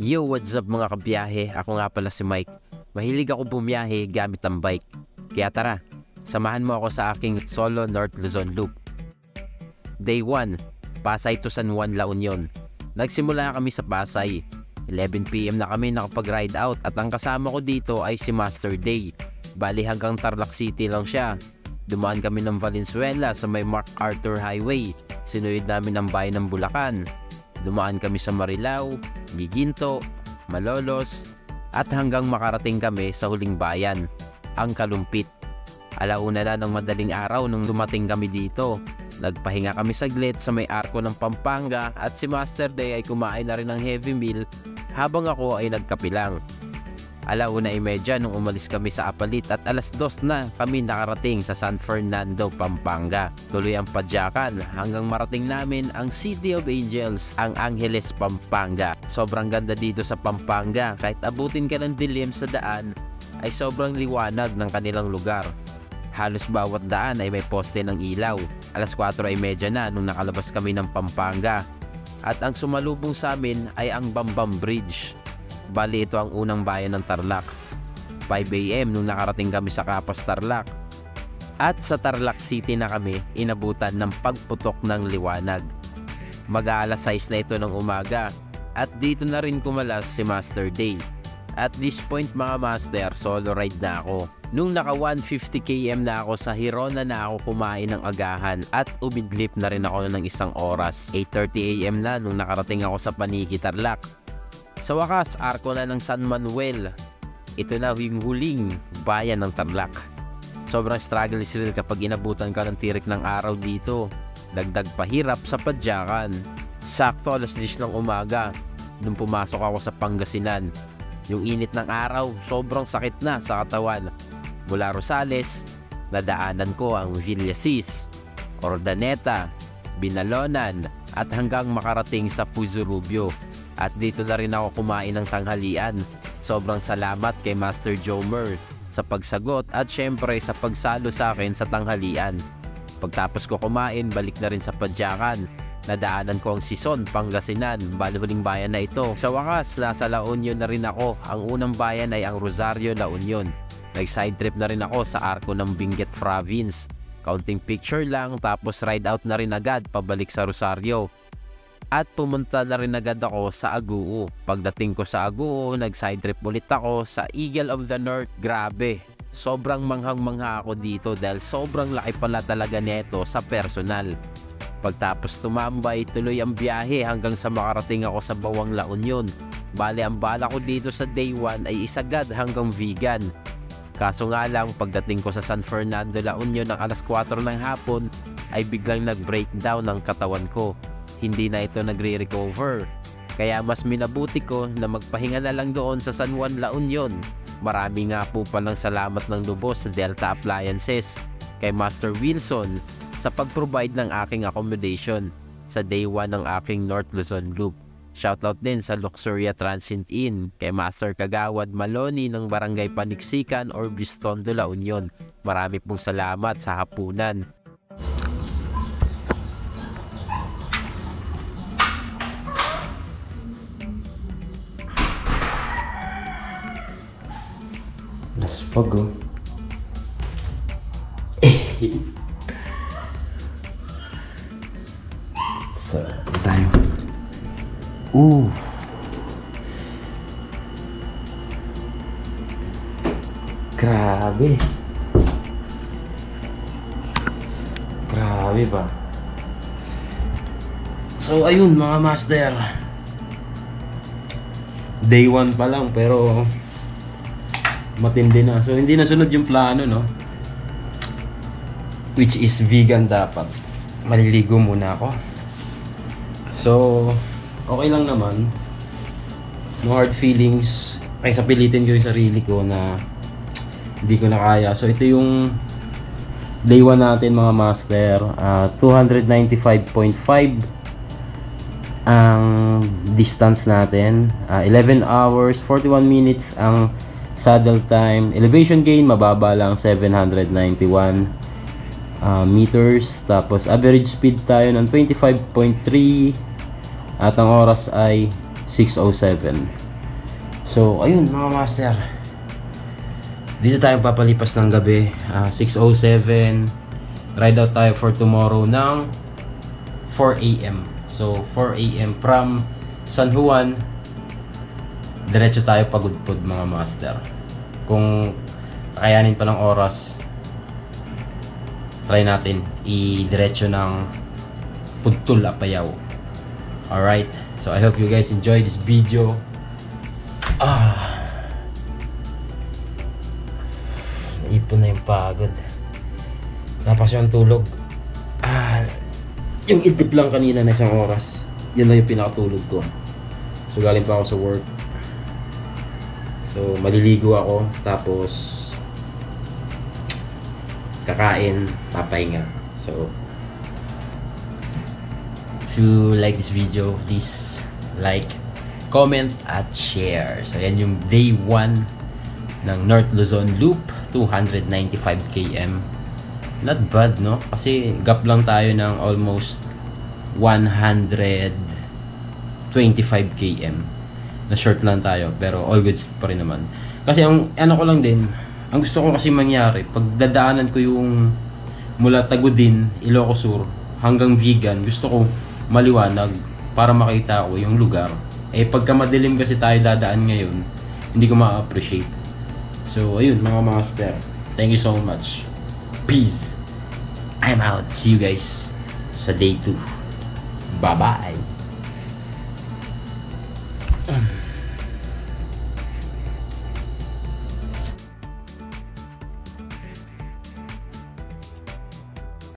Yo, what's up mga kabiyahe? Ako nga pala si Mike. Mahilig ako bumiyahe gamit ang bike. Kaya tara, samahan mo ako sa aking solo North Luzon loop. Day 1, Pasay to San Juan, La Union. Nagsimula kami sa Pasay. 11 PM na kami nakapag-ride out at ang kasama ko dito ay si Master Day. Bali hanggang Tarlac City lang siya. Dumaan kami ng Valenzuela sa may MacArthur Highway. Sinuyod namin ang bayan ng Bulacan. Dumaan kami sa Marilao, Giginto, Malolos, at hanggang makarating kami sa huling bayan, ang Kalumpit. Alauna na ng madaling araw nung dumating kami dito. Nagpahinga kami saglit sa may arko ng Pampanga at si Master Day ay kumain na rin ng heavy meal habang ako ay nagkape lang. 1:30 nung umalis kami sa Apalit at 2:00 na kami nakarating sa San Fernando, Pampanga. Tuloy ang padyakan hanggang marating namin ang City of Angels, ang Angeles, Pampanga. Sobrang ganda dito sa Pampanga, kahit abutin ka ng dilim sa daan ay sobrang liwanag ng kanilang lugar. Halos bawat daan ay may poste ng ilaw. 4:30 na nung nakalabas kami ng Pampanga at ang sumalubong sa amin ay ang Bambam Bridge. Bali ito ang unang bayan ng Tarlac. 5 AM nung nakarating kami sa Capas, Tarlac. At sa Tarlac City na kami inabutan ng pagputok ng liwanag. Mag-aalas 6 na ito ng umaga at dito na rin kumalas si Master Day. At this point mga master, solo ride na ako. Nung naka 150 km na ako sa Hirona na ako kumain ng agahan at umidlip na rin ako ng 1 oras. 8:30 AM na nung nakarating ako sa Paniki, Tarlac. Sa wakas, arko na ng San Manuel. Ito na yung huling bayan ng Tarlac. Sobrang struggle is real kapag inabutan ka ng tirik ng araw dito. Dagdag pahirap sa padyakan. Sakto 10:00 ng umaga nung pumasok ako sa Pangasinan. Yung init ng araw, sobrang sakit na sa katawan. Mula Rosales, nadaanan ko ang Villasis, Ordaneta, Binalonan at hanggang makarating sa Puzo Rubio. At dito na rin ako kumain ng tanghalian. Sobrang salamat kay Master Jomer sa pagsagot at syempre sa pagsalo sa akin sa tanghalian. Pagtapos ko kumain, balik na rin sa padyakan. Nadaanan ko ang Sison, Pangasinan, bali huling bayan na ito. Sa wakas, nasa La Union na rin ako. Ang unang bayan ay ang Rosario, La Union. Nag-side trip na rin ako sa arko ng Benguet Province. Counting picture lang tapos ride out na rin agad pabalik sa Rosario. At pumunta na rin agad ako sa Agoo. Pagdating ko sa Agoo, nag-side trip ulit ako sa Eagle of the North. Grabe, sobrang manghang-mangha ako dito dahil sobrang laki pala talaga neto sa personal. Pagtapos tumambay, tuloy ang biyahe hanggang sa makarating ako sa Bawang, La Union. Bale, ang bala ko dito sa day 1 ay isagad hanggang Vigan. Kaso nga lang, pagdating ko sa San Fernando, La Union ng 4:00 ng hapon, ay biglang nag-breakdown ang katawan ko. Hindi na ito nagre-recover. Kaya mas minabuti ko na magpahinga na lang doon sa San Juan, La Union. Marami nga po palang salamat ng lubos sa Delta Appliances, kay Master Wilson, sa pag-provide ng aking accommodation sa day 1 ng aking North Luzon Loop. Shoutout din sa Luxuria Transient Inn, kay Master Kagawad Maloni ng Barangay Paniksikan or Bistondo, La Union. Marami pong salamat sa hapunan. Laspag oh. So, tayo. Grabe. Grabe ba? So, ayun mga master. Day 1 pa lang pero matindi na. So, hindi nasunod yung plano, no? Which is vegan dapat. Maliligo muna ako. So, okay lang naman. No hard feelings. Kaysa pilitin ko yung sarili ko na hindi ko na kaya. So, ito yung day 1 natin mga master. 295.5 ang distance natin. 11 hours, 41 minutes ang saddle time. Elevation gain mababa lang, 791 meters. Tapos average speed tayo ng 25.3 at ang oras ay 6:07. So ayun mga master, dito tayo papalipas ng gabi. 6:07. Ride out tayo for tomorrow ng 4 AM. So 4 AM from San Juan, diretso tayo pagudpod mga master. Kung kakayanin pa ng oras, try natin i-diretso ng Pudtul, Apayao. Alright, so I hope you guys enjoy this video. Ipon na yung pagod. Napas yung tulog. Yung idlip lang kanina na isang oras, yun lang yung pinakatulog ko. So galing pa ako sa work. So maliligo ako, tapos kakain, papahinga. So if you like this video, please like, comment at share. So yan yung day 1 ng North Luzon Loop, 295 km. Not bad, no? Kasi gap lang tayo ng almost 125 km. Na short lang tayo, pero all goods pa rin naman. Kasi ang ano ko lang din, ang gusto ko kasi mangyari, pag dadaanan ko yung mula Tagudin, Ilocos Sur hanggang Vigan, gusto ko maliwanag para makita ko yung lugar. Eh pagka madilim kasi tayo dadaan ngayon, hindi ko ma-appreciate. So ayun mga master, thank you so much. Peace. I'm out. See you guys sa day 2. Bye bye.